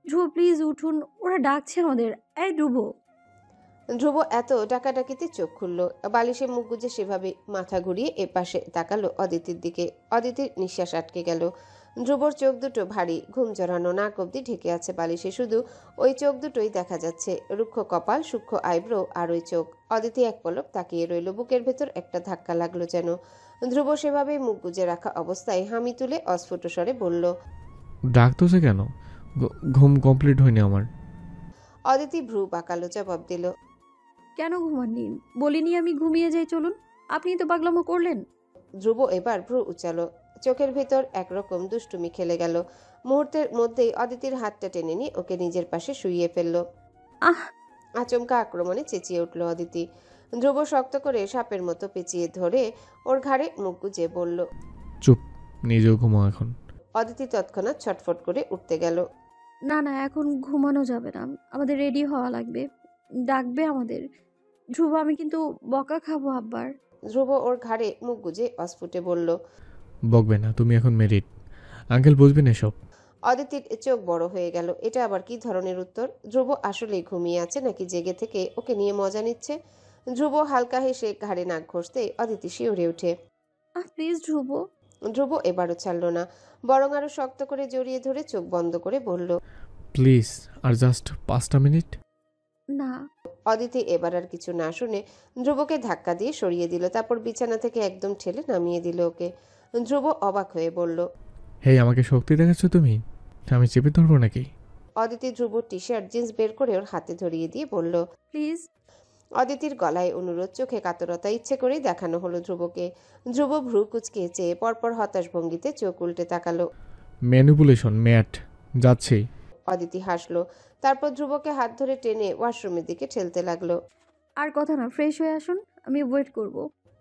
ধ্রুব please উঠুন, ওরা ডাকছে আমাদের। এই ধ্রুব। ধ্রুব এত ডাকাডাকিতে চোখ খুলল, বালিশে মুখ গুজে সেভাবে মাথা ঘুরিয়ে এপাশে তাকালো অদিতির দিকে। অদিতির নিঃশ্বাস আটকে গেল। ধ্রুবর চোখ দুটো ভারী, ঘুম জড়ানো, নাক অব্দি ঢেকে আছে বালিশে। শুধু ওই চোখ দুটোই দেখা যাচ্ছে, রুক্ষ কপাল, সূক্ষ্ম আইব্রো আর ওই চোখ। অদিতি এক পলক তাকিয়ে রইল। বুকের ভেতর একটা ধাক্কা লাগলো যেন। ধ্রুব সেভাবেই মুখ গুজে রাখা অবস্থায় হামি তুলে অস্ফুট স্বরে বলল, ডাকতেছে কেন? ঘুম কমপ্লিট হয়নি আমার। অদিতি ভ্রু বাঁকালো, জবাব দিল, কেন ঘুমাননি? বলিনি আমি ঘুমিয়ে যাই, চলুন। আপনি তো পাগলামো করলেন। ধ্রুব এবার ভ্রু উচালো, চোখের ভেতর একরকম দুষ্টুমি খেলে গেল। মুহূর্তের মধ্যেই অদিতির হাতটা টেনে নিয়ে ওকে নিজের পাশে শুইয়ে ফেলল। আহ! আচমকা আক্রমণে চেঁচিয়ে উঠল অদিতি। ধ্রুব শক্ত করে সাপের মতো পেঁচিয়ে ধরে ওর ঘাড়ে মুখ গুজে বলল, চুপ, নিজেও ঘুমাও এখন। অদিতি তৎক্ষণাৎ ছটফট করে উঠতে গেল। না না, এখন ঘুমানো যাবে না, আমাদের রেডি হওয়া লাগবে। ডাকবে আমাদের। ধ্রুব, আমি কিন্তু বকা খাবো আব্বার। ধ্রুব ওর ঘাড়ে মুখ গুজে অস্ফুটে বলল, বকবে না, তুমি এখন মেরিট। আঙ্কেল বুঝবেন এসব। অদিতির চোখ বড় হয়ে গেল। এটা আবার কি ধরনের উত্তর? ধ্রুব আসলেই ঘুমিয়ে আছে নাকি জেগে থেকে ওকে নিয়ে মজা নিচ্ছে? ধ্রুব হালকা হেসে ঘাড়ে নাক ঘষতে অদিতি শিউরে ওঠে। প্লিজ ধ্রুব। ধ্রুব এবারও ছাড়ল না, বরং আরো শক্ত করে জড়িয়ে ধরে চোখ বন্ধ করে বলল, প্লিজ, আর জাস্ট 5টা মিনিট। না। অদিতি এবার আর কিছু না শুনে ধ্রুবকে ধাক্কা দিয়ে সরিয়ে দিল। তারপর বিছানা থেকে একদম ঠেলে নামিয়ে দিল ওকে। ধ্রুব অবাক হয়ে বলল, হেই, আমাকে শক্তি দেখাচ্ছ তুমি? আমি চেপে ধরবো নাকি? অদিতি ধ্রুবর টি শার্ট জিন্স বের করে ওর হাতে ধরিয়ে দিয়ে বলল। প্লিজ। অদিতির গলায় অনুরোধ, চোখে কাতরতা। ইচ্ছে করেই দেখানো হলো ধ্রুবকে। ধ্রুব ভ্রু কুচকে চেয়ে পরপর হতাশ ভঙ্গিতে চোখ উল্টে তাকালো। ম্যানিপুলেশন, ম্যাট। যাচ্ছি। অদিতি হাসলো, তারপর ধ্রুবকে হাত ধরে টেনে ওয়াশরুমের দিকে ঠেলতে লাগলো। আর কথা না, ফ্রেশ হয়ে আসুন, আমি ওয়েট করব।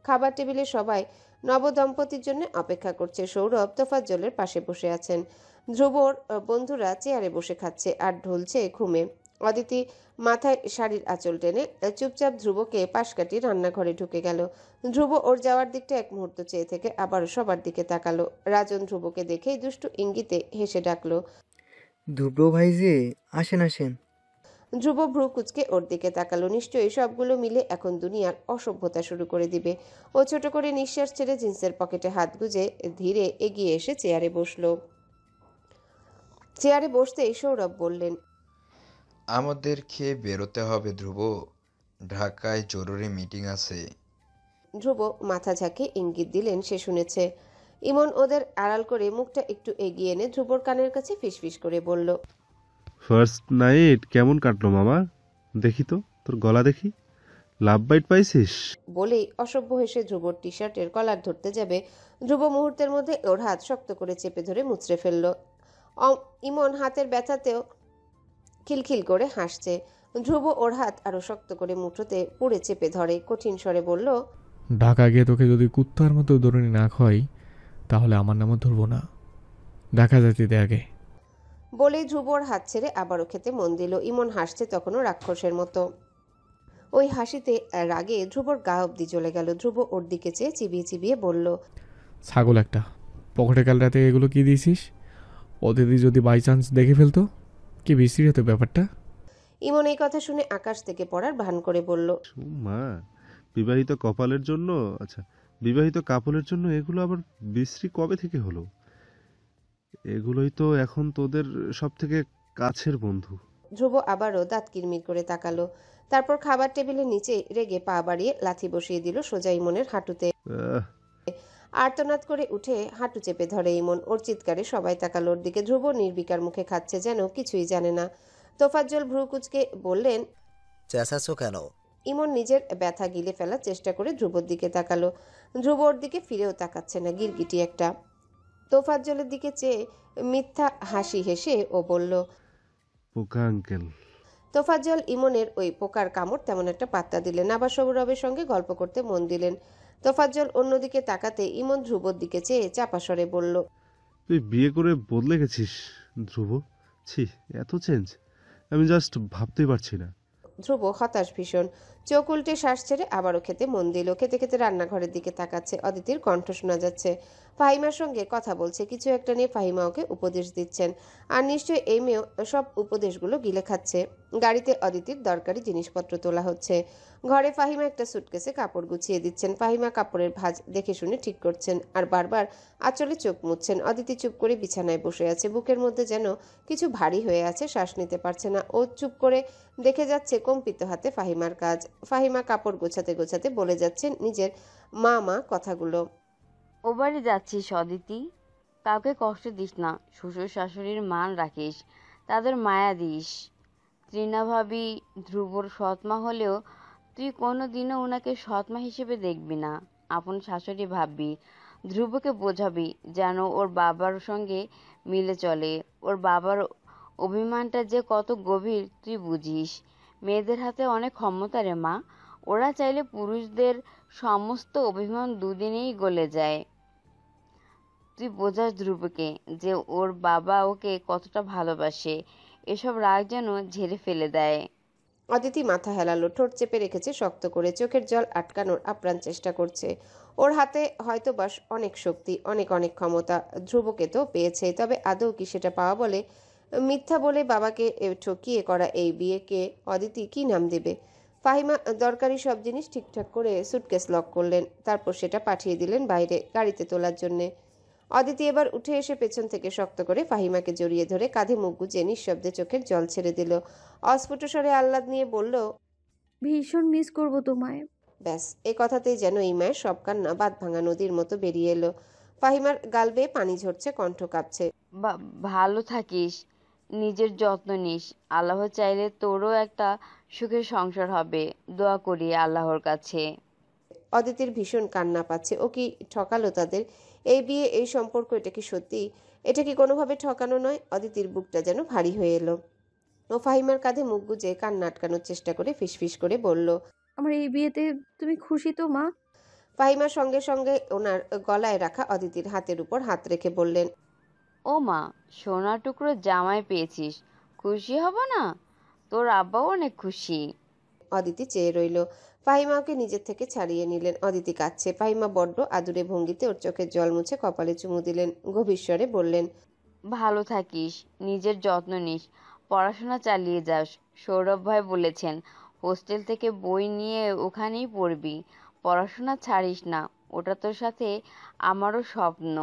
খাবার টেবিলে সবাই নবদম্পতির জন্য অপেক্ষা করছে। সৌরভ তোফাজ্জলের পাশে বসে আছেন। ধ্রুবর বন্ধুরা চেয়ারে বসে খাচ্ছে আর ঢলছে ঘুমে। অদিতি মাথায় শাড়ির আঁচল টেনে চুপচাপ ধ্রুবকে পাশ কাটিয়ে রান্নাঘরে ঢুকে গেল। ধ্রুব ওর যাওয়ার দিকটা এক মুহূর্ত চেয়ে থেকে আবারও সবার দিকে তাকালো। রাজন ধ্রুবকে দেখেই দুষ্টু ইঙ্গিতে হেসে ডাকলো, ধুব্র ভাই যে, আসেন আসেন। ধ্রুব ভ্রু কুচকে ওর দিকে তাকালো। নিশ্চয়ই সবগুলো মিলে এখন দুনিয়ার অসভ্যতা শুরু করে দিবে। ও ছোট করে নিঃশ্বাস ছেড়ে জিন্সের পকেটে হাত গুজে ধীরে এগিয়ে এসে চেয়ারে বসলো। চেয়ারে বসতেই সৌরভ বললেন, আমাদের খেয়ে বেরোতে হবে ধ্রুব, ঢাকায় জরুরি মিটিং আছে। ধ্রুব মাথা ঝাঁকে ইঙ্গিত দিলেন সে শুনেছে। ইমন ওদের আড়াল করে মুখটা একটু এগিয়ে এনে ধ্রুবর কানের কাছে ফিসফিস করে বলল, ফার্স্ট নাইট কেমন কাটলো মামা? দেখি তো তোর গলা দেখি, লাভ বাইট পাইছিস? বলেই অসভ্য হেসে ধ্রুবর টি শার্টের কলার ধরতে যাবে। ধ্রুব মুহূর্তের মধ্যে ওর হাত শক্ত করে চেপে ধরে মুচড়ে ফেলল। ইমন হাতের ব্যথাতেও খিলখিল করে হাসছে। ধ্রুব ওর হাত আরো শক্ত করে মুঠোতে পুড়ে চেপে ধরে কঠিন স্বরে বলল, ঢাকা গিয়ে তোকে যদি কুত্তার মতো দৌড়নি না খাই, তাহলে আমার নামও ধরবো না। ঢাকা যেতে দে আগে। বলেই ধ্রুবর হাত ছেড়ে আবারও খেতে মন দিল। ইমন হাসছে তখনও রাক্ষসের মতো। ওই হাসিতে রাগে ধ্রুবর গা অব্দি চলে গেল। ধ্রুব ওর দিকে চেয়ে চিবিয়ে চিবিয়ে বলল, ছাগল একটা, পকেটে কাল রাতে এগুলো কি দিয়েছিস? অতিথি যদি বাই চান্স দেখে ফেলতো, কি বিশ্রী হতো ব্যাপারটা। ইমন এই কথা শুনে আকাশ থেকে পড়ার ভান করে বলল, মা, বিবাহিত কপালের জন্য, আচ্ছা, বিবাহিত কাপলের জন্য এগুলো আবার বিশ্রী কবে থেকে হলো? এগুলোই তো এখন তোদের সব থেকে কাছের বন্ধু। ধ্রুব আবারও দাঁত কিরমির করে তাকালো। তারপর খাবার টেবিলের নিচে রেগে পা বাড়িয়ে লাথি বসিয়ে দিল সোজা ইমনের হাঁটুতে। আহ, আর্তনাদ করে উঠে হাঁটু চেপে ধরে ইমন। ওর চিৎকারে সবাই তাকালো ওর দিকে। ধ্রুব নির্বিকার মুখে খাচ্ছে, যেন কিছুই জানে না। তোফাজ্জল ভ্রু কুচকে বললেন, চেঁচাচ্ছ কেন? ইমন নিজের ব্যথা গিলে ফেলার চেষ্টা করে ধ্রুবর দিকে তাকালো। ধ্রুব ওর দিকে ফিরেও তাকাচ্ছে না, গিরগিটি একটা। তোফাজ্জলের দিকে চেয়ে মিথ্যা হাসি হেসে ও বলল, পোকা আঙ্কেল। তোফাজ্জল ইমনের ওই পোকার কামড় তেমন একটা পাত্তা দিলেন না, আবার সৌরভের সঙ্গে গল্প করতে মন দিলেন। তোফাজ্জল অন্যদিকে তাকাতে ইমন ধ্রুবর দিকে চেয়ে চাপা স্বরে বলল, তুই বিয়ে করে বদলে গেছিস ধ্রুব। ছি, এত চেঞ্জ আমি জাস্ট ভাবতেই পারছি না। ধ্রুব হতাশ ভীষণ, চোখ উল্টে শ্বাস ছেড়ে আবারও খেতে মন দিল। খেতে খেতে রান্নাঘরের দিকে তাকাচ্ছে, অদিতির কণ্ঠ শোনা যাচ্ছে। ফাহিমার সঙ্গে কথা বলছে, কিছু একটা নিয়ে ফাহিমা ওকে উপদেশ দিচ্ছেন। আর নিশ্চয়ই এই মেয়েও সব উপদেশগুলো গিলে খাচ্ছে। গাড়িতে অদিতির দরকারি জিনিসপত্র তোলা হচ্ছে। ঘরে ফাহিমা একটা সুটকেসে কাপড় গুছিয়ে দিচ্ছেন। ফাহিমা কাপড়ের ভাঁজ দেখে শুনে ঠিক করছেন আর বারবার আঁচলে চোখ মুছছেন। অদিতি চুপ করে বিছানায় বসে আছে, বুকের মধ্যে যেন কিছু ভারী হয়ে আছে, শ্বাস নিতে পারছে না। ও চুপ করে দেখে যাচ্ছে কম্পিত হাতে ফাহিমার কাজ। ফাহিমা কাপড় গোছাতে গোছাতে বলে যাচ্ছেন নিজের মা কথাগুলো। ও বাড়ি যাচ্ছিস অদিতি, কাউকে কষ্ট দিস না, শ্বশুর শাশুড়ির মান রাখিস, তাদের মায়া দিস। তৃণা ভাবি ধ্রুবর সৎমা হলেও তুই কোনো দিনও ওনাকে সৎমা হিসেবে দেখবি না, আপন শাশুড়ি ভাববি। ধ্রুবকে বোঝাবি যেন ওর বাবার সঙ্গে মিলে চলে। ওর বাবার অভিমানটা যে কত গভীর তুই বুঝিস। মেয়েদের হাতে অনেক ক্ষমতা রে মা, ওরা চাইলে পুরুষদের সমস্ত অভিমান দুদিনেই গলে যায়। তুই বোঝাস ধ্রুবকে যে ওর বাবা ওকে কতটা ভালোবাসে, এসব রাগ যেন ঝেড়ে ফেলে দেয়। অদিতি মাথা হেলালো, ঠোঁট চেপে রেখেছে শক্ত করে, চোখের জল আটকানোর আপ্রাণ চেষ্টা করছে। ওর হাতে হয়তো বাস অনেক শক্তি, অনেক অনেক ক্ষমতা, ধ্রুবকে তো পেয়েছে, তবে আদৌ কি সেটা পাওয়া বলে? মিথ্যা বলে বাবাকে ঠকিয়ে করা এই বিয়েকে অদিতি কি নাম দেবে? ফাহিমা দরকারি সব জিনিস ঠিকঠাক করে সুটকেস লক করলেন, তারপর সেটা পাঠিয়ে দিলেন বাইরে গাড়িতে তোলার জন্যে। অদিতি এবার উঠে এসে পেছন থেকে শক্ত করে ফাহিমাকে জড়িয়ে ধরে কাঁধে মুখ গুজে নিঃশব্দে চোখের জল ছেড়ে দিল। অস্ফুট স্বরে আহ্লাদ নিয়ে বলল, ভীষণ মিস করব তোমায়। ব্যাস, এই কথাতেই যেন এই মায়ের সব কান্না বাঁধ ভাঙা নদীর মতো বেরিয়ে এলো। ফাহিমার গাল বেয়ে পানি ঝরছে, কণ্ঠ কাঁপছে। ভালো থাকিস, নিজের যত্ন নিস। আল্লাহ চাইলে তোরও একটা সুখের সংসার হবে, দোয়া করি আল্লাহর কাছে। অদিতির ভীষণ কান্না পাচ্ছে। ও কি ঠকালো তাদের? এই বিয়ে, এই সম্পর্ক, এটা কি সত্যি? এটা কি কোনোভাবে ঠকানো নয়? অদিতির বুকটা যেন ভারী হয়ে এলো। ও ফাহিমার কাঁধে মুখ গুজে কান্না আটকানোর চেষ্টা করে ফিসফিস করে বলল, আমার এই বিয়েতে তুমি খুশি তো মা? ফাহিমার সঙ্গে সঙ্গে ওনার গলায় রাখা অদিতির হাতের উপর হাত রেখে বললেন, ও মা, সোনার টুকরো জামাই পেয়েছিস, খুশি হব না? তোর আব্বাও অনেক খুশি। অদিতি চেয়ে রইল। ফাহিমা ওকে নিজের থেকে ছাড়িয়ে নিলেন। অদিতি কাঁদছে। ফাহিমা বড্ড আদুরে ভঙ্গিতে ওর চোখের জল মুছে কপালে চুমু দিলেন, গভীর স্বরে বললেন, ভালো থাকিস, নিজের যত্ন নিস, পড়াশোনা চালিয়ে যাস। সৌরভ ভাই বলেছেন হোস্টেল থেকে বই নিয়ে ওখানেই পড়বি, পড়াশোনা ছাড়িস না, ওটা তোর সাথে আমারও স্বপ্ন।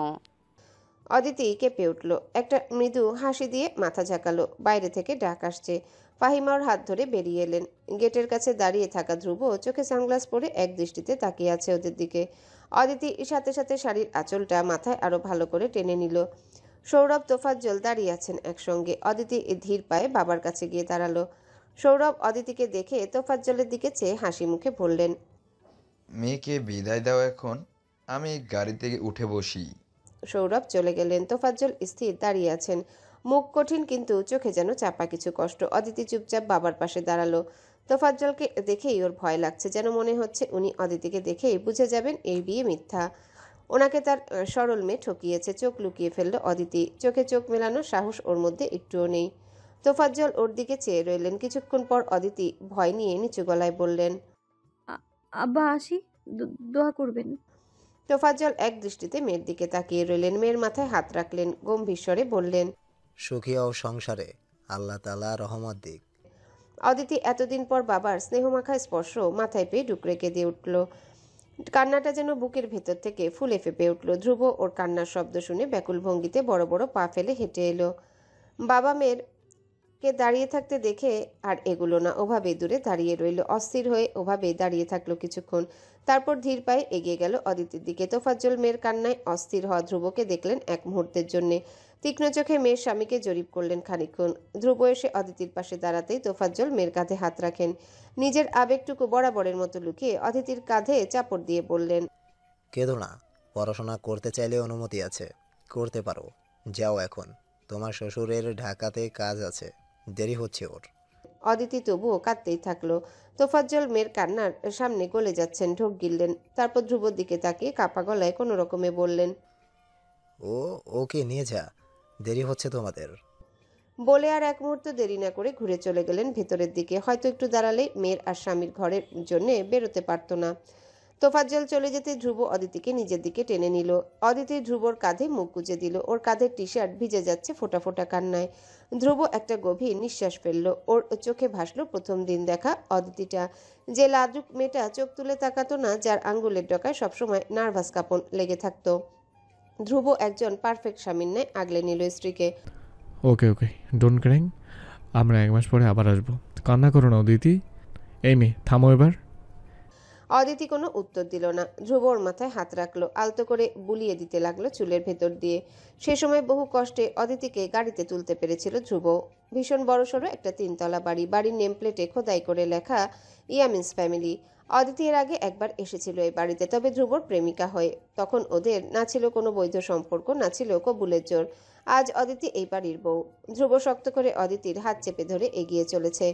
অদিতি কেঁপে উঠল, একটা মৃদু হাসি দিয়ে মাথা ঝাঁকালো। বাইরে থেকে ডাক আসছে। ফাহিমা ওর হাত ধরে বেরিয়ে এলেন। গেটের কাছে দাঁড়িয়ে থাকা ধ্রুব চোখে সানগ্লাস পরে এক দৃষ্টিতে তাকিয়ে আছে ওদের দিকে। অদিতি সাথে সাথে শাড়ির আঁচলটা মাথায় আরো ভালো করে টেনে নিল। সৌরভ, তোফাজ্জল দাঁড়িয়ে আছেন একসঙ্গে। অদিতি ধীর পায়ে বাবার কাছে গিয়ে দাঁড়ালো। সৌরভ অদিতিকে দেখে তোফাজ্জলের দিকে চেয়ে হাসি মুখে বললেন, মেয়েকে বিদায় দাও এখন, আমি গাড়িতে উঠে বসি। সৌরভ চলে গেলেন। তোফাজ্জল স্থির দাঁড়িয়ে আছেন, মুখ কঠিন কিন্তু চোখে যেন চাপা কিছু কষ্ট। অদিতি চুপচাপ বাবার পাশে দাঁড়ালো। তোফাজ্জলকে দেখেই ওর ভয় লাগছে, যেন মনে হচ্ছে উনি অদিতিকে দেখেই বুঝে যাবেন এই বিয়ে মিথ্যা। ওনাকে তার সরল মেয়ে ঠকিয়েছে। চোখ লুকিয়ে ফেলল অদিতি। চোখে চোখ মেলানোর সাহস ওর মধ্যে একটুও নেই। তোফাজ্জল ওর দিকে চেয়ে রইলেন। কিছুক্ষণ পর অদিতি ভয় নিয়ে নিচু গলায় বললেন, আব্বা আসি, দোয়া করবেন। তোফাজ্জল এক দৃষ্টিতে মেয়ের দিকে তাকিয়ে রইলেন। মেয়ের মাথায় হাত রাখলেন, গম্ভীর স্বরে বললেন, সুখী ও সংসারে আল্লাহ তাআলা রহমত দিক। অদিতি এতদিন পর বাবার স্নেহমাখা স্পর্শ মাথায় পেয়ে ডুকরে কেঁদে উঠল। কান্নাটা যেন বুকের ভেতর থেকে ফুলে ফেপে উঠল। ধ্রুব ওর কান্নার শব্দ শুনে ব্যাকুল ভঙ্গিতে বড় বড় পা ফেলে হেঁটে এলো। বাবা মেয়েরকে দাঁড়িয়ে থাকতে দেখে আর এগুলো না, ওভাবেই দূরে দাঁড়িয়ে রইল। অস্থির হয়ে ওভাবেই দাঁড়িয়ে থাকলো কিছুক্ষণ। তারপর ধীর পায়ে এগিয়ে গেল অদিতির দিকে। তোফাজ্জল মেয়ের কান্নায় অস্থির হওয়া ধ্রুবকে দেখলেন এক মুহূর্তের জন্যে। তীক্ষ্ণ চোখে মেয়ের স্বামীকে জরিপ করলেন খানিকক্ষণ। ধ্রুব এসে অদিতির পাশে দাঁড়াতেই তোফাজ্জল মেয়ের কাঁধে হাত রাখেন। নিজের আবেগটুকু বরাবরের মতো লুকিয়ে অদিতির কাঁধে চাপড় দিয়ে বললেন, কেঁদো না, পড়াশোনা করতে চাইলে অনুমতি আছে, করতে পারো, যাও এখন, তোমার শ্বশুরের ঢাকাতে কাজ আছে, দেরি হচ্ছে ওর। অদিতি তবুও কাঁদতেই থাকলো। তোফাজ্জল মেয়ের কান্নার সামনে গলে যাচ্ছেন, ঢোক গিললেন। তারপর ধ্রুবর দিকে তাকিয়ে কাপা গলায় কোনো রকমে বললেন, ওকে নিয়ে যা, দেরি হচ্ছে তোমাদের। বলে আর এক মুহূর্ত দেরি না করে ঘুরে চলে গেলেন ভেতরের দিকে। হয়তো একটু দাঁড়ালেই মেয়ের আর স্বামীর ঘরের জন্য বেরোতে পারত না। তোফাজ্জল চলে যেতে ধ্রুব অদিতিকে নিজের দিকে টেনে নিল। অদিতি ধ্রুবর কাঁধে মুখ গুজে দিল। ওর কাঁধের টি শার্ট ভিজে যাচ্ছে ফোঁটা ফোঁটা কান্নায়। ধ্রুব একটা গভীর নিঃশ্বাস ফেলল। ওর চোখে ভাসলো প্রথম দিন দেখা অদিতিটা, যে লাজুক মেয়েটা চোখ তুলে তাকাতো না, যার আঙ্গুলের ডগায় সবসময় নার্ভাস কাঁপন লেগে থাকতো। ধ্রুব একজন পারফেক্ট স্বামীর ন্যায় আগলে নিল স্ত্রীকে। ওকে ওকে, ডোন্ট ক্রাইং। আমরা 1 মাস পরে আবার আসবো। কান্না করো না অদিতি। এই মেয়ে থামো এবার। অদিতি কোনো উত্তর দিল না। ধ্রুব ওর মাথায় হাত রাখলো, আলতো করে বুলিয়ে দিতে লাগলো চুলের ভেতর দিয়ে। সে সময় বহু কষ্টে অদিতিকে গাড়িতে তুলতে পেরেছিল ধ্রুব। ভীষণ বড়সড় একটা 3তলা বাড়ি। বাড়ির নেম প্লেটে খোদাই করে লেখা ইয়ামিনস ফ্যামিলি। অদিতি এর আগে একবার এসেছিল এই বাড়িতে, তবে ধ্রুবর প্রেমিকা হয়ে। তখন ওদের না ছিল কোনো বৈধ সম্পর্ক, না ছিল কবুলের জোর। আজ অদিতি এই বাড়ির বউ। ধ্রুব শক্ত করে অদিতির হাত চেপে ধরে এগিয়ে চলেছে।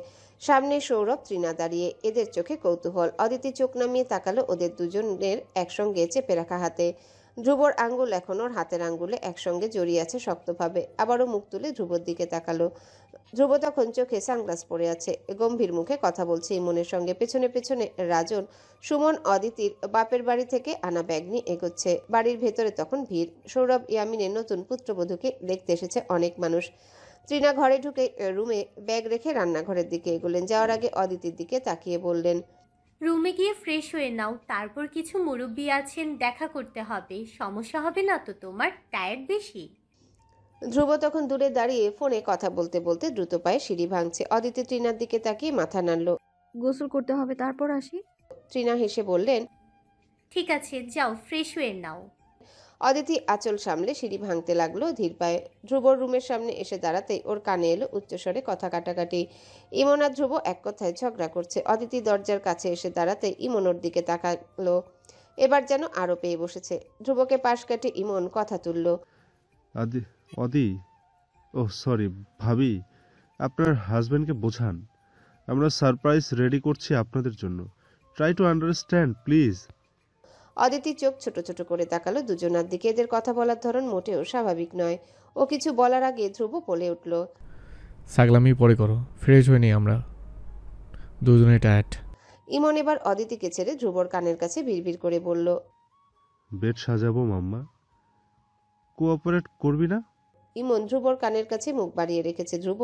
সামনে সৌরভ, তৃণা দাঁড়িয়ে। এদের চোখে কৌতূহল। অদিতি চোখ নামিয়ে তাকালো ওদের দুজনের একসঙ্গে চেপে রাখা হাতে। ধ্রুবর আঙ্গুল এখন ওর হাতের আঙ্গুলে একসঙ্গে জড়িয়ে আছে শক্তভাবে। আবারও মুখ তুলে ধ্রুবর দিকে তাকালো। ধ্রুব তখন চোখে সানগ্লাস পরে আছে, গম্ভীর মুখে কথা বলছে ইমনের সঙ্গে। পেছনে পেছনে রাজন, সুমন অদিতির বাপের বাড়ি থেকে আনা ব্যাগ নিয়ে এগোচ্ছে। বাড়ির ভেতরে তখন ভিড়। সৌরভ ইয়ামিনের নতুন পুত্রবধূকে দেখতে এসেছে অনেক মানুষ। তৃণা ঘরে ঢুকে রুমে ব্যাগ রেখে রান্নাঘরের দিকে এগোলেন। যাওয়ার আগে অদিতির দিকে তাকিয়ে বললেন, রুমে গিয়ে ফ্রেশ হয়ে নাও, তারপর কিছু মুরব্বি আছেন, দেখা করতে হবে। সমস্যা হবে না তো তোমার? টায়ার্ড বেশি? ধ্রুব তখন দূরে দাঁড়িয়ে ফোনে কথা বলতে বলতে দ্রুত পায়ে সিঁড়ি ভাঙছে। অদিতি তৃণার দিকে তাকিয়ে মাথা নাড়ল। গোসল করতে হবে, তারপর আসি। তৃণা হেসে বললেন, ঠিক আছে, যাও ফ্রেশ হয়ে নাও। অদিতি আঁচল সামলে সিঁড়ি ভাঙতে লাগলো ধীর পায়ে। ধ্রুবর রুমের সামনে এসে দাঁড়াতেই ওর কানে এলো উচ্চস্বরে কথা কাটাকাটি। ইমন আর ধ্রুব এক কথায় ঝগড়া করছে। অদিতি দরজার কাছে এসে দাঁড়াতেই ইমন ওর দিকে তাকালো। এবার যেন আরো পেয়ে বসেছে। ধ্রুবকে পাশ কাটে ইমন কথা তুলল, অদি, ও সরি ভাবি, আপনার হাজবেন্ডকে বোঝান। আমরা সারপ্রাইজ রেডি করছি আপনাদের জন্য। Try to understand please. Aditi চোখ ছোট ছোট করে তাকালো দুজনার দিকে। এদের কথা বলার ধরন মোটেও স্বাভাবিক নয়। ও কিছু বলার আগে ধ্রুব বলে উঠল, সাগলামি পরে করো, ফ্রেশ হয়ে নিই আমরা, দুজনে টায়ার্ড। ইমন এবার অদিতিকে ছেড়ে ধ্রুবর কানের কাছে বিড়বিড় করে বলল, বেড সাজাবো মাম্মা, কোঅপারেট করবি না? ইমন ধ্রুবর কানের কাছে মুখ বাড়িয়ে রেখেছে। ধ্রুব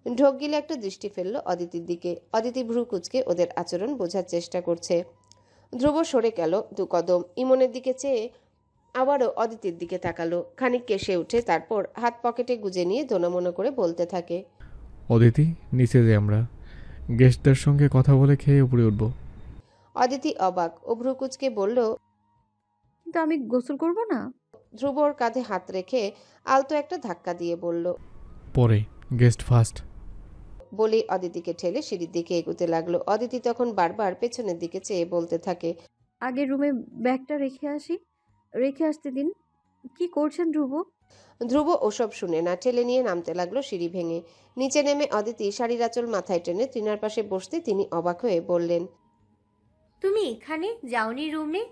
ঢোক গিলে একটা দৃষ্টি ফেললো অদিতির দিকে। অদিতি ভ্রু কুচকে ওদের আচরণ বোঝার চেষ্টা করছে। ধ্রুব সরে গেল 2 কদম। ইমনের দিকে চেয়ে আবারও অদিতির দিকে তাকালো। খানিক কেশে উঠে তারপর হাত পকেটে গুজে নিয়ে দোনামোনা করে বলতে থাকে, অদিতি নিচে যাই আমরা, গেস্টদের সঙ্গে কথা বলে খেয়ে উপরে উঠবো। অদিতি অবাক। ও ভ্রু কুচকে বলল, কিন্তু আমি গোসল করব না। ধ্রুবর কাঁধে হাত রেখে আলতো একটা ধাক্কা দিয়ে বলল, পরে, গেস্ট ফার্স্ট। বলে অদিতিকে ঠেলে সিঁড়ির দিকে এগোতে লাগলো। অদিতি তখন বারবার পেছনের দিকে চেয়ে বলতে থাকে, আগে রুমে ব্যাগটা রেখে আসতে দিন। কি করছেন ধ্রুব? ধ্রুব ওসব শুনে না, ঠেলে নিয়ে নামতে লাগলো সিঁড়ি ভেঙে। নিচে নেমে অদিতি শাড়ির আঁচল মাথায় টেনে তৃণার পাশে বসতে তিনি অবাক হয়ে বললেন, তুমি এখানে যাওনি রুমে?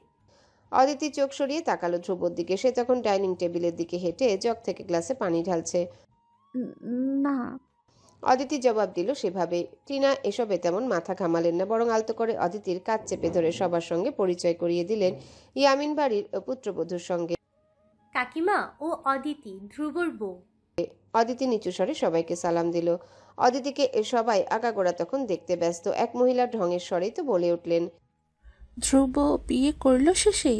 অদিতি চোখ সরিয়ে তাকালো ধ্রুবর দিকে। সে তখন ডাইনিং টেবিলের দিকে হেঁটে জগ থেকে গ্লাসে পানি ঢালছে। না। অদিতি জবাব দিল সেভাবে। টিনা এসবে তেমন মাথা ঘামালেন না, বরং আলতো করে অদিতির কাঁধ চেপে ধরে সবার সঙ্গে পরিচয় করিয়ে দিলেন ইয়ামিন বাড়ির পুত্রবধূর সঙ্গে। কাকিমা, ও অদিতি, ধ্রুবর বউ। অদিতি নিচু স্বরে সবাইকে সালাম দিল। অদিতিকে সবাই আগাগোড়া তখন দেখতে ব্যস্ত। এক মহিলা ঢঙের স্বরেই তো বলে উঠলেন, ধ্রুব বিয়ে করলো শেষে?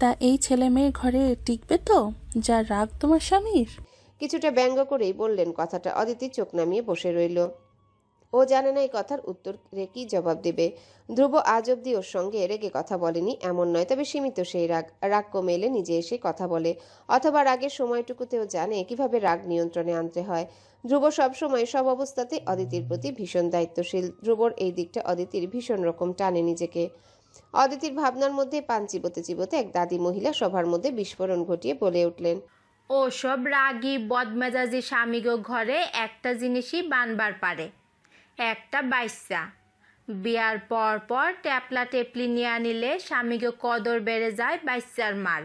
তা এই ছেলে মেয়ের ঘরে টিকবে তো, যা রাগ তোমার স্বামীর? কিছুটা ব্যঙ্গ করেই বললেন কথাটা। অদিতি চোখ নামিয়ে বসে রইল। ও জানে না এই কথার উত্তর কি জবাব দেবে। ধ্রুব আজ অব্দি ওর সঙ্গে রেগে কথা বলেনি এমন নয়, তবে সীমিত সেই রাগ কমে এলে নিজে এসে কথা বলে, অথবা রাগের সময়টুকুতেও জানে কিভাবে রাগ নিয়ন্ত্রণে আনতে হয়। ধ্রুব সবসময় সব অবস্থাতে অদিতির প্রতি ভীষণ দায়িত্বশীল। ধ্রুবর এই দিকটা অদিতির ভীষণ রকম টানে নিজেকে। অদিতির ভাবনার মধ্যে পান চিবোতে চিবোতে এক দাদি মহিলা সবার মধ্যে বিস্ফোরণ ঘটিয়ে বলে উঠলেন, ও সব রাগী বদমেজাজি স্বামীগো ঘরে একটা জিনিসই বানবার পারে, একটা বাইসা। বিয়ার পর পর ট্যাপলা টেপলি নিয়ে আনিলে স্বামীগো কদর বেড়ে যায় বাইসার মার।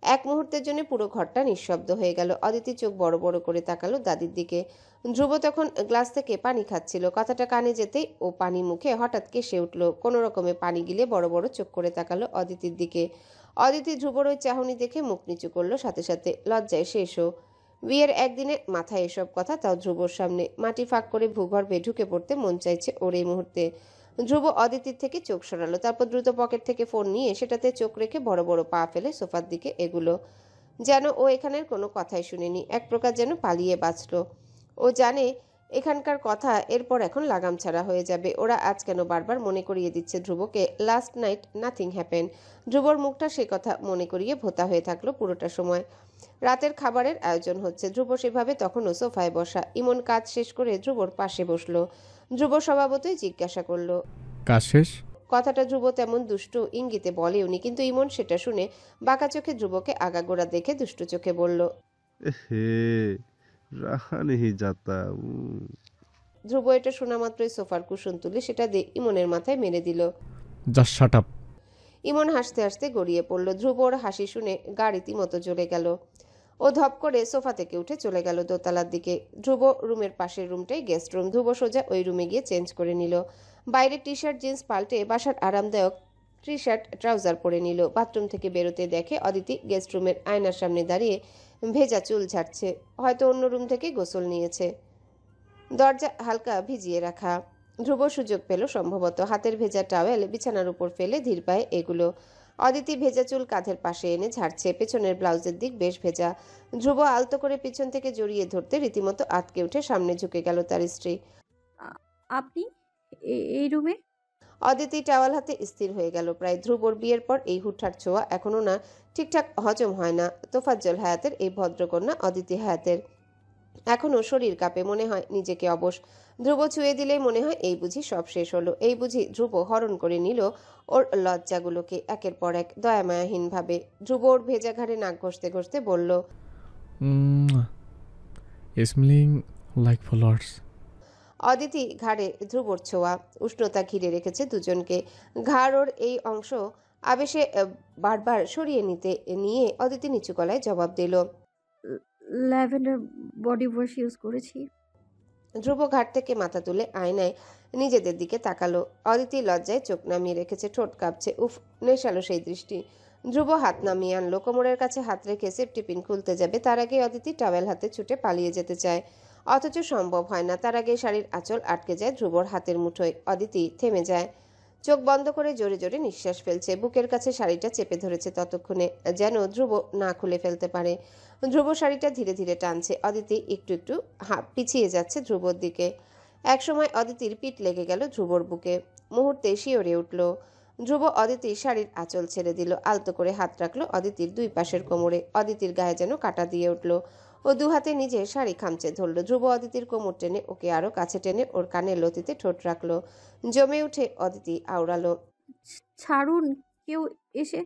এক মুহূর্তের জন্য পুরো ঘরটা নিঃশব্দ হয়ে গেল। অদিতি চোখ বড় বড় করে তাকালো দাদির দিকে। ধ্রুব তখন গ্লাস থেকে পানি খাচ্ছিল। কথাটা কানে যেতেই ও পানি মুখে হঠাৎ কেসে উঠল। কোনো রকমে পানি গিলে বড় বড় চোখ করে তাকালো অদিতির দিকে। অদিতি ধ্রুবর ওই চাহনি দেখে মুখ নিচু করলো, সাথে সাথে লজ্জায় শেষও। বিয়ের একদিনে মাথায় এসব কথা, তাও ধ্রুবর সামনে। মাটি ফাঁক করে ভূগর্ভে ঢুকে পড়তে মন চাইছে ওর এই মুহূর্তে। ধ্রুব অদিতির থেকে চোখ সরালো, তারপর দ্রুত পকেট থেকে ফোন নিয়ে সেটাতে চোখ রেখে বড় বড় পা ফেলে সোফার দিকে এগুলো। যেন ও এখানের কোনো কথাই শুনেনি, এক প্রকার যেন পালিয়ে বাঁচল। ও জানে এখানকার কথা এরপর এখন লাগাম ছাড়া হয়ে যাবে। ওরা আজ কেন বারবার মনে করিয়ে দিচ্ছে ধ্রুবকে লাস্ট নাইট নাথিং হ্যাপেন। ধ্রুবর মুখটা সে কথা মনে করিয়ে ভোতা হয়ে থাকলো পুরোটা সময়। রাতের খাবারের আয়োজন হচ্ছে। ধ্রুব সেভাবে তখনও সোফায় বসা। ইমন কাজ শেষ করে ধ্রুবর পাশে বসলো। ধ্রুব স্বভাবতই জিজ্ঞাসা করলো, কাজ শেষ? কথাটা ধ্রুব তেমন দুষ্টু ইঙ্গিতে বলেওনি, কিন্তু ইমন সেটা শুনে বাঁকা চোখে ধ্রুবকে আগাগোড়া দেখে দুষ্টু চোখে বলল, হে রাহা নেহি যাতা। ধ্রুব এটা শোনা মাত্রই সোফার কুশন তুলে সেটা দিয়ে ইমনের মাথায় মেরে দিল। Just shut up. ইমন হাসতে হাসতে গড়িয়ে পড়ল। ধ্রুব ওর হাসি শুনে গা রীতিমতো জ্বলে গেল। ও ধপ করে সোফা থেকে উঠে চলে গেল দোতলার দিকে। ধ্রুব রুমের পাশের রুমটাই গেস্ট রুম। ধ্রুব সোজা ওই রুমে গিয়ে চেঞ্জ করে নিল। বাইরে টি শার্ট জিন্স পাল্টে বাসার আরামদায়ক টি শার্ট ট্রাউজার পরে নিল। বাথরুম থেকে বেরোতে দেখে অদিতি গেস্ট রুমের আয়নার সামনে দাঁড়িয়ে ভেজা চুল ঝাড়ছে। হয়তো অন্য রুম থেকে গোসল নিয়েছে। দরজা হালকা ভিজিয়ে রাখা। ধ্রুব সুযোগ পেল সম্ভবত। হাতের ভেজা টাওয়েল বিছানার উপর ফেলে ধীর পায়ে এগুলো। অদিতি ভেজা চুল কাঁধের পাশে এনে ঝাড়ছে। পেছনের ব্লাউজের দিক বেশ ভেজা। ধ্রুব আলতো করে পিছন থেকে জড়িয়ে ধরতে রীতিমতো আটকে উঠে সামনে ঝুঁকে গেল তার স্ত্রী। আপনি এই রুমে? অদিতি টাওয়াল হাতে স্থির হয়ে গেল প্রায়। ধ্রুবর বিয়ের পর এই হুটহাট ছোঁয়া এখনো না ঠিকঠাক হজম হয় না তোফাজ্জল হায়াতের, এই ভদ্রকন্যা অদিতি হায়াতের। এখনও শরীর কাঁপে, মনে হয় নিজেকে অবশ। ধ্রুব ছুঁয়ে দিলেই মনে হয় এই বুঝি সব শেষ হলো। এই বুঝি ধ্রুব হরণ করে নিল ওর লজ্জাগুলোকে একের পর এক দয়ামায়াহীনভাবে। ধ্রুব ওর ভেজা ঘাড়ে নাক ঘষতে ঘষতে বলল, স্মেলিং লাইক ফ্লাওয়ার্স। অদিতি ঘাড়ে ধ্রুবর ছোঁয়া। উষ্ণতা ঘিরে রেখেছে দুজনকে। ঘাড় ওর এই অংশ আবেশে বারবার সরিয়ে নিয়ে অদিতি নিচু গলায় জবাব দিল, ল্যাভেন্ডার বডি ওয়াশ ইউজ করেছি। ধ্রুব ঘাট থেকে মাথা তুলে আয়নায় নিজেদের দিকে তাকালো। অদিতি লজ্জায় চোখ নামিয়ে রেখেছে, ঠোঁট কাঁপছে। উফ, নেশালো সেই দৃষ্টি। ধ্রুব হাত নামিয়ে আনলো, কোমরের কাছে হাত রেখে সেফটি পিন খুলতে যাবে। তার আগে অদিতি টাওয়েল হাতে ছুটে পালিয়ে যেতে চায়, অথচ সম্ভব হয় না। তার আগে শাড়ির আঁচল আটকে যায় ধ্রুবর হাতের মুঠোয়। অদিতি থেমে যায়, চোখ বন্ধ করে জোরে জোরে নিঃশ্বাস ফেলছে। বুকের কাছে শাড়িটা চেপে ধরেছে ততক্ষণে, যেন ধ্রুব না খুলে ফেলতে পারে। ধ্রুব শাড়িটা ধীরে ধীরে টানছে। অদিতি একটু একটু পিছিয়ে যাচ্ছে ধ্রুবর দিকে। একসময় অদিতির পিঠ লেগে গেল ধ্রুবর বুকে। মুহূর্তে শিওরে উঠল। ধ্রুব অদিতির শাড়ির আঁচল ছেড়ে দিল, আলতো করে হাত রাখলো অদিতির দুই পাশের কোমরে। অদিতির গায়ে যেন কাটা দিয়ে উঠল। ও দু হাতে নিজের শাড়ি খামচে ধরল। ধ্রুব অদিতির কোমর টেনে ওকে আরো কাছে টেনে ওর কানের লতিতে ঠোঁট রাখলো। জমে উঠে অদিতি আওড়ালো, ছাড়ুন, কেউ এসে।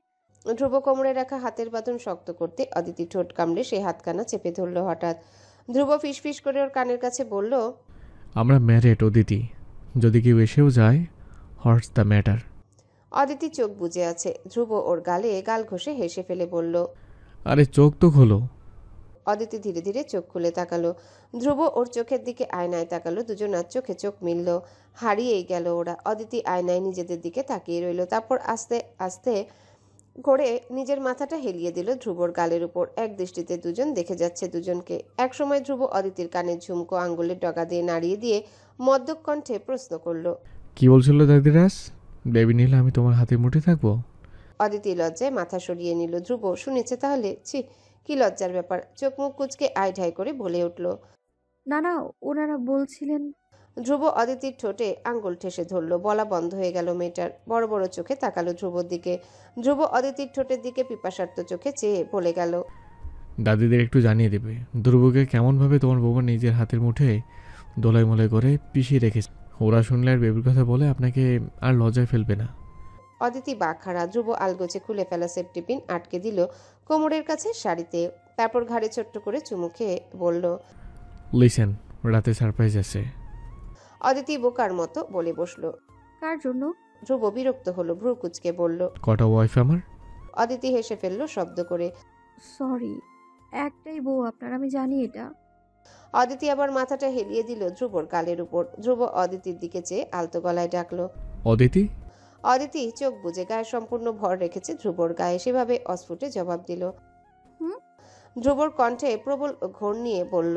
ধ্রুব কোমরে রাখা হাতের বাঁধন শক্ত করতে অদিতি ঠোঁট কামড়ে সেই হাতখানা চেপে ধরল হঠাৎ। ধ্রুব ফিসফিস করে ওর কানের কাছে বলল, আমরা ম্যারেড অদিতি, যদি কেউ এসেও যায়, হোয়াটস দ্য ম্যাটার? অদিতি চোখ বুজে আছে। ধ্রুব ওর গালে গাল ঘষে হেসে ফেলে বলল, আরে চোখ তো খোলো। অদিতি ধীরে ধীরে চোখ খুলে তাকালো। ধ্রুব ওর চোখের দিকে আয়নায় তাকালো। দুজনার চোখে চোখ মিলল। হারিয়েই গেল ওরা। অদিতি আয়নায় নিজেদের দিকে তাকিয়ে রইল, তারপর আস্তে আস্তে করে নিজের মাথাটা হেলিয়ে দিল ধ্রুবর গালের উপর। এক দৃষ্টিতে দুজন দেখে যাচ্ছে দুজনকে। একসময় ধ্রুব অদিতির কানের ঝুমকো আঙ্গুলের ডগা দিয়ে নাড়িয়ে দিয়ে মদ্যপ কণ্ঠে প্রশ্ন করল, কি বলছিল দাদিরাস? বেবি নিলে আমি তোমার হাতের মুঠে থাকবো? অদিতি লজ্জায় মাথা সরিয়ে নিল। ধ্রুব শুনেছে তাহলে? ছি, কি লজ্জার ব্যাপার। চোখ মুখ কুচকে আই ঢাই করে বলে উঠল, না না, ওনারা বলছিলেন। ধ্রুব অদিতির ঠোঁটে আঙ্গুল ঠেসে ধরল। বলা বন্ধ হয়ে গেল মেয়েটার। বড় বড় চোখে তাকালো ধ্রুবর দিকে। ধ্রুব অদিতির ঠোঁটের দিকে পিপাসার্থ চোখে চেয়ে বলে গেল, দাদিদের একটু জানিয়ে দেবে ধ্রুবকে কেমনভাবে তোমার বৌমা নিজের হাতের মুঠে দোলাই মোলাই করে পিষিয়ে রেখেছে। ওরা শুনলে আর বেবির কথা বলে আপনাকে আর লজ্জায় ফেলবে না। অদিতি বাখারা। ধ্রুব আলগোছে খুলে ফেলা সেফটি পিন আটকে দিল কোমরের কাছে শাড়িতে। তারপর ঘাড়ে ছোট্ট করে চুমু খেয়ে বলল, লিসেন, রাতে সারপ্রাইজ আছে। অদিতি বোকার মতো বলে বসলো। কার জন্য? ধ্রুব বিরক্ত হলো, ভ্রু কুচকে বলল, কটা ওয়াইফ আমার? অদিতি হেসে ফেললো শব্দ করে। সরি, একটাই বউ আপনার, আমি জানি এটা। অদিতি আবার মাথাটা হেলিয়ে দিল ধ্রুবর গালের উপর। ধ্রুব অদিতির দিকে চেয়ে আলতো গলায় ডাকলো, অদিতি। অদিতি চোখ বুজে গায়ে সম্পূর্ণ ভর রেখেছে ধ্রুবর গায়ে, সেভাবে অস্ফুটে জবাব দিল। হুম? ধ্রুবর কণ্ঠে প্রবল ঘোর নিয়ে বলল,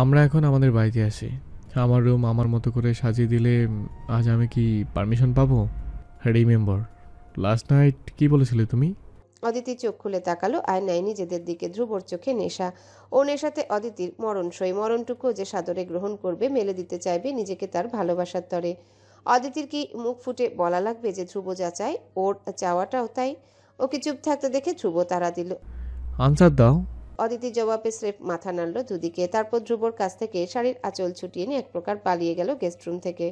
আমরা এখন আমাদের বাড়িতে আসি। আমার রুম আমার মতো করে সাজিয়ে দিলে আজ আমি কি পারমিশন পাবো? রিমেম্বার লাস্ট নাইট কি বলেছিলে তুমি? অদিতি চোখ খুলে তাকালো আয়নায় নিজেদের দিকে। ধ্রুবর চোখে নেশা, ও নেশাতে অদিতির মরণসই, মরণটুকু যে সাদরে গ্রহণ করবে, মেলে দিতে চাইবে নিজেকে তার ভালোবাসার তরে। অদিতির কি মুখ ফুটে বলা লাগবে যে ধ্রুব যা চায় ওর চাওয়াটাও তাই? ওকে চুপ থাকতে দেখে ধ্রুব তাড়া দিল, আনসার দাও। অদিতি জবাবে স্রেফ মাথা নাড়ল দুদিকে। তারপর ধ্রুবর কাছ থেকে শাড়ির আঁচল ছুটিয়ে নিয়ে এক প্রকার পালিয়ে গেল গেস্ট রুম থেকে।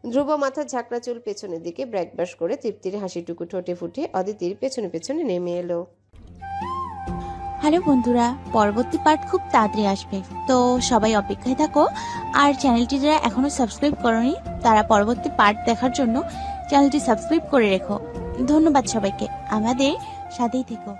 ধ্রুব মাথার ঝাঁকড়া চুল পেছনের দিকে ব্র্যাকব্রাশ করে তৃপ্তির হাসিটুকু ঠোঁটে ফুটে অদিতির পেছনে পেছনে নেমে এলো। হ্যালো বন্ধুরা, পরবর্তী পার্ট খুব তাড়াতাড়ি আসবে, তো সবাই অপেক্ষায় থাকো। আর চ্যানেলটি যারা এখনো সাবস্ক্রাইব করোনি তারা পরবর্তী পার্ট দেখার জন্য চ্যানেলটি সাবস্ক্রাইব করে রেখো। ধন্যবাদ সবাইকে, আমাদের সাথেই থেকো।